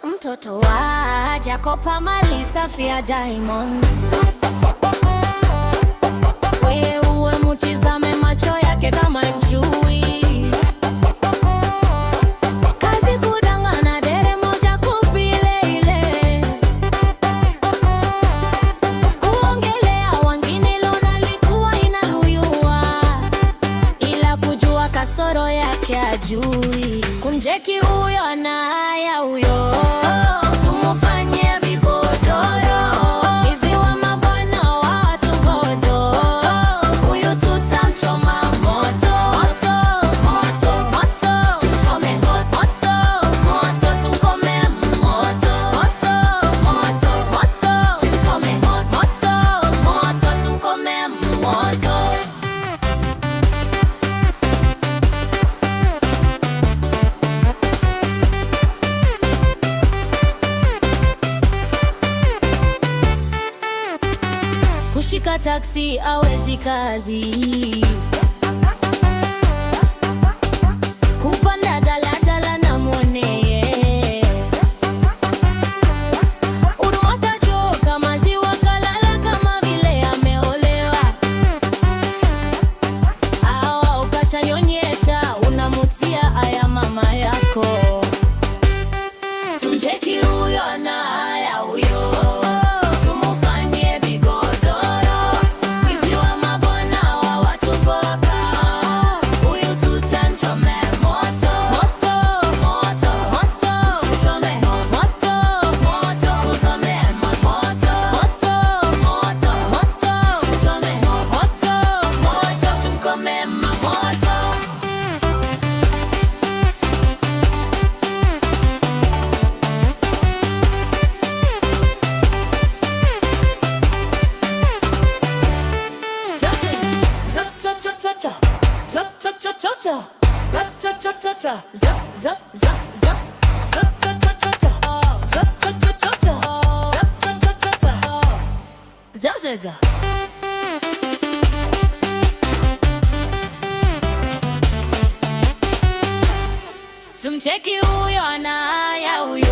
Mtoto wa Jacopa mali safi ya Diamond. Wewe mutizame macho yake kama chui. Kazi kudangana dere moja kupile ile. Kuongelea wengine lona likuwa inaluyua, ila kujua kasoro yake ajui. Kunjeki huyo na haya huyo, tumufanye vigodoro. Izi wa mabwana wa watu bodo, huyu tutamchoma moto. Moto, moto, moto, tumchome moto. Moto, tumkome moto. Moto, moto, moto, tumchome moto. Moto, tumkome moto. Kushika taksi hawezi kazi, kupanda daladala na mwoneye. Urumata joka maziwa kalala kama vile ameolewa. Awa ukashanyonyesha unamutia aya mama yako. Tumcheki huyo na haya huyo, tumcheki huyo na haya huyo.